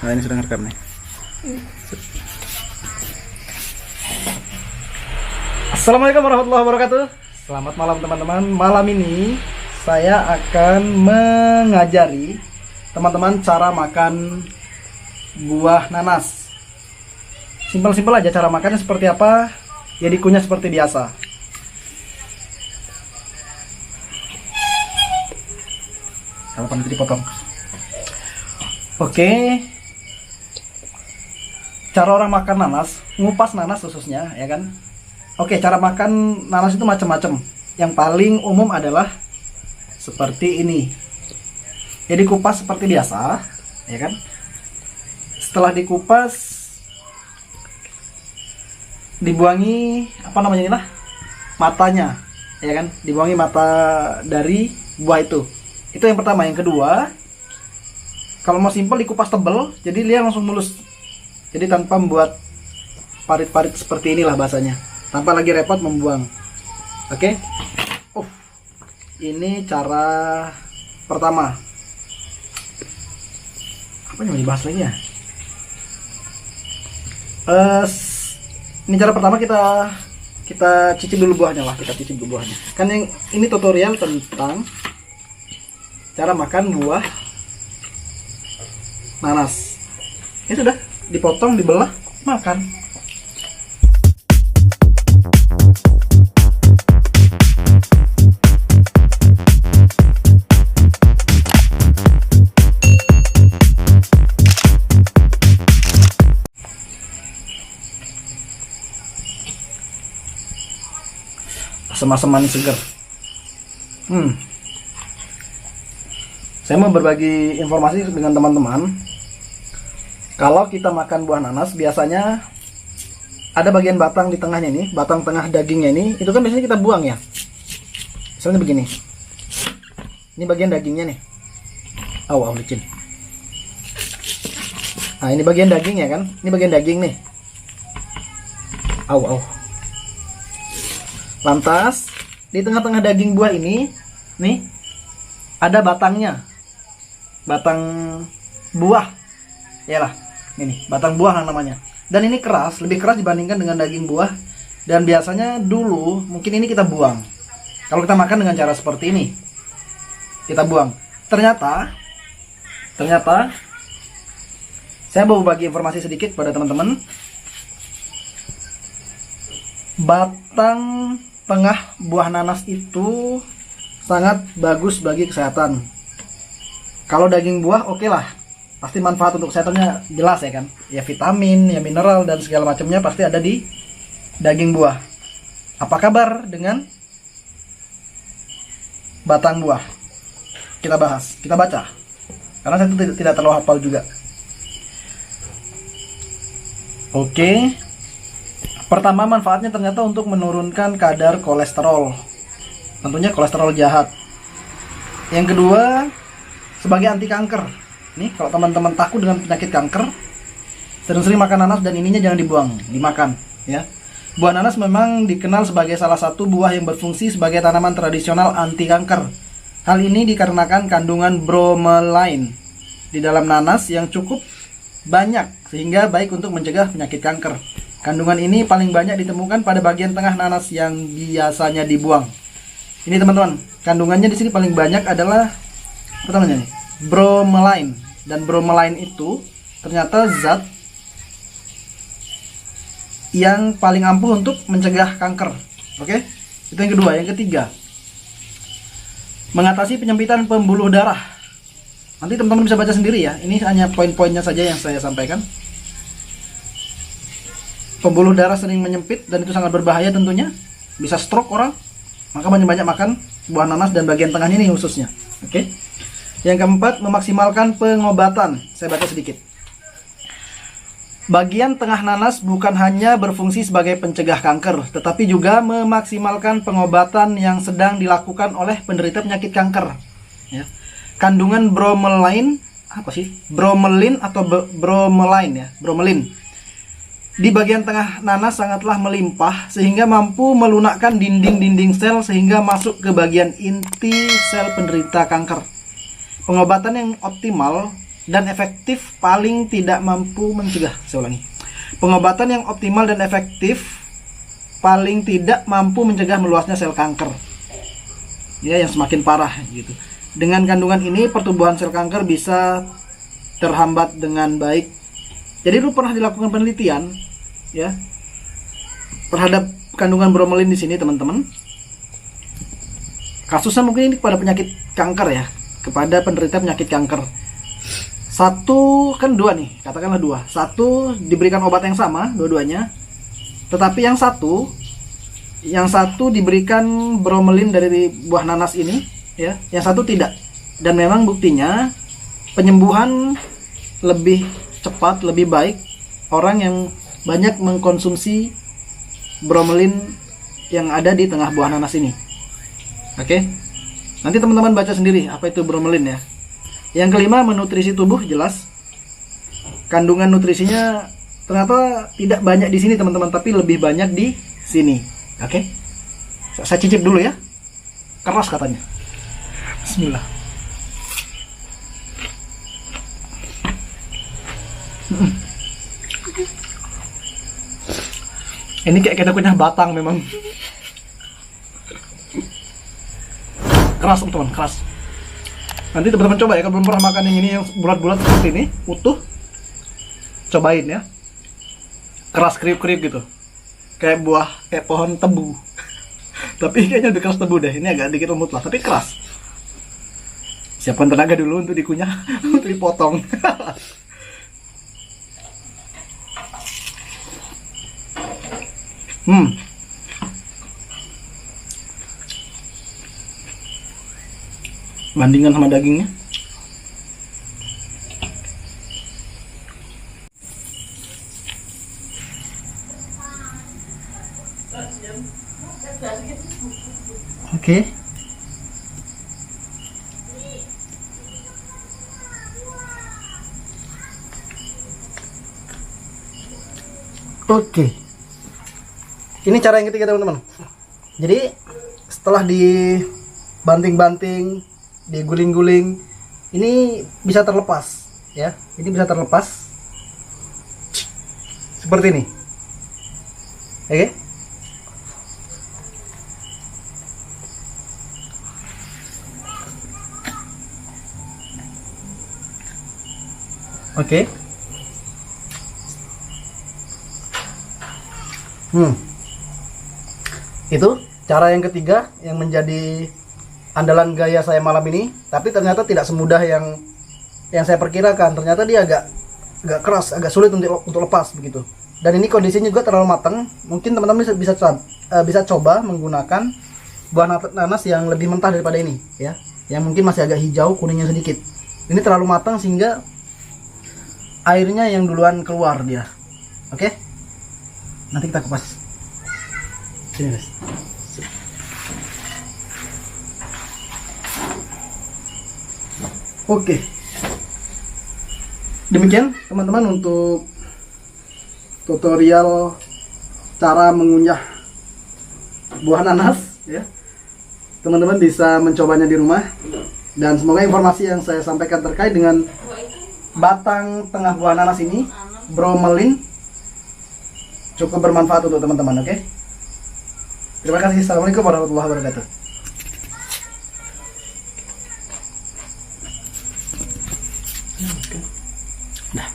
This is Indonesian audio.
Nah, ini sedang rekam nih. Assalamualaikum warahmatullahi wabarakatuh. Selamat malam teman-teman. Malam ini saya akan mengajari teman-teman cara makan buah nanas. Simpel-simpel aja cara makannya seperti apa. Ya dikunyah seperti biasa. Kalau nanti dipotong. Oke. Cara orang makan nanas, ngupas nanas khususnya, ya kan? Oke, cara makan nanas itu macam-macam. Yang paling umum adalah seperti ini. Jadi kupas seperti biasa, ya kan? Setelah dikupas, dibuangi apa namanya ini lah? Matanya, ya kan? Dibuangi mata dari buah itu. Itu yang pertama. Yang kedua, kalau mau simpel dikupas tebel, jadi dia langsung mulus. Jadi tanpa membuat parit-parit seperti inilah bahasanya, tanpa lagi repot membuang. Oke. Ini cara pertama. Apa yang mau dibahas lagi ya? Ini cara pertama, kita cicip dulu buahnya lah, kita cicip dulu buahnya. Kan yang ini tutorial tentang cara makan buah nanas. Ini sudah dipotong, dibelah, makan. Asam-asam manis segar. Saya mau berbagi informasi dengan teman-teman. Kalau kita makan buah nanas, biasanya ada bagian batang di tengahnya ini, batang tengah dagingnya ini, itu kan biasanya kita buang ya. Misalnya begini. Ini bagian dagingnya nih. Licin. Nah, ini bagian daging ya kan? Ini bagian daging nih. Lantas, di tengah-tengah daging buah ini, nih, ada batangnya. Batang buah. Yalah. Ini batang buah namanya. Dan ini keras, lebih keras dibandingkan dengan daging buah. Dan biasanya dulu mungkin ini kita buang. Kalau kita makan dengan cara seperti ini, kita buang. Ternyata saya mau bagi informasi sedikit pada teman-teman. Batang tengah buah nanas itu sangat bagus bagi kesehatan. Kalau daging buah oke lah, pasti manfaat untuk kesehatannya jelas ya kan. Ya vitamin, ya mineral dan segala macamnya pasti ada di daging buah. Apa kabar dengan batang buah? Kita bahas, kita baca. Karena saya tidak terlalu hafal juga. Oke. Pertama, manfaatnya ternyata untuk menurunkan kadar kolesterol. Tentunya kolesterol jahat. Yang kedua, sebagai anti kanker. Nih, kalau teman-teman takut dengan penyakit kanker, sering-sering makan nanas dan ininya jangan dibuang, dimakan ya. Buah nanas memang dikenal sebagai salah satu buah yang berfungsi sebagai tanaman tradisional anti kanker. Hal ini dikarenakan kandungan bromelain di dalam nanas yang cukup banyak sehingga baik untuk mencegah penyakit kanker. Kandungan ini paling banyak ditemukan pada bagian tengah nanas yang biasanya dibuang. Ini teman-teman, kandungannya di sini paling banyak adalah apa namanya nih? Bromelain. Dan bromelain itu ternyata zat yang paling ampuh untuk mencegah kanker. Oke? Itu yang kedua. Yang ketiga, mengatasi penyempitan pembuluh darah. Nanti teman-teman bisa baca sendiri ya. Ini hanya poin-poinnya saja yang saya sampaikan. Pembuluh darah sering menyempit dan itu sangat berbahaya tentunya. Bisa stroke orang. Maka banyak-banyak makan buah nanas dan bagian tengahnya ini khususnya. Oke. Yang keempat, memaksimalkan pengobatan. Saya baca sedikit. Bagian tengah nanas bukan hanya berfungsi sebagai pencegah kanker, tetapi juga memaksimalkan pengobatan yang sedang dilakukan oleh penderita penyakit kanker. Ya. Kandungan bromelain, apa sih? Bromelin atau bromelain ya, bromelin. Di bagian tengah nanas sangatlah melimpah sehingga mampu melunakkan dinding-dinding sel sehingga masuk ke bagian inti sel penderita kanker. Pengobatan yang optimal dan efektif paling tidak mampu mencegah. Saya ulangi. Pengobatan yang optimal dan efektif paling tidak mampu mencegah meluasnya sel kanker. Ya, yang semakin parah gitu. Dengan kandungan ini pertumbuhan sel kanker bisa terhambat dengan baik. Jadi dulu pernah dilakukan penelitian ya terhadap kandungan bromelin di sini, teman-teman. Kasusnya mungkin ini kepada penyakit kanker ya, kepada penderita penyakit kanker. Satu kan dua nih, katakanlah dua. Satu diberikan obat yang sama dua-duanya, tetapi yang satu diberikan bromelin dari buah nanas ini ya, yang satu tidak. Dan memang buktinya penyembuhan lebih cepat, lebih baik orang yang banyak mengkonsumsi bromelin yang ada di tengah buah nanas ini. Oke. Nanti teman-teman baca sendiri apa itu bromelin ya. Yang kelima, menutrisi tubuh. Jelas kandungan nutrisinya ternyata tidak banyak di sini, teman-teman, tapi lebih banyak di sini. Oke. Saya cicip dulu ya. Keras katanya. Bismillah. Ini kayak kita punya batang memang. Keras, teman-teman, keras. Nanti teman-teman coba ya, kalau belum pernah makan yang ini yang bulat-bulat seperti ini, utuh, cobain ya. Keras, kriuk-kriuk gitu. Kayak pohon tebu. Tapi kayaknya lebih keras tebu deh. Ini agak dikit lembut lah, tapi keras. Siapkan tenaga dulu untuk dikunyah, untuk dipotong. Bandingkan sama dagingnya. Oke. Oke. Ini cara yang ketiga, teman-teman. Jadi setelah dibanting-banting, diguling-guling, ini bisa terlepas ya. Ini bisa terlepas seperti ini. Oke. Oke. Itu cara yang ketiga yang menjadi andalan gaya saya malam ini, tapi ternyata tidak semudah yang saya perkirakan. Ternyata dia agak keras, agak sulit untuk lepas begitu. Dan ini kondisinya juga terlalu matang. Mungkin teman-teman bisa coba menggunakan buah nanas yang lebih mentah daripada ini ya, yang mungkin masih agak hijau, kuningnya sedikit. Ini terlalu matang sehingga airnya yang duluan keluar dia. Oke, nanti kita kupas. Sini guys. Oke, demikian teman-teman untuk tutorial cara mengunyah buah nanas ya. Teman-teman bisa mencobanya di rumah, dan semoga informasi yang saya sampaikan terkait dengan batang tengah buah nanas ini, bromelin, cukup bermanfaat untuk teman-teman. Oke, terima kasih. Assalamualaikum warahmatullahi wabarakatuh. Nah,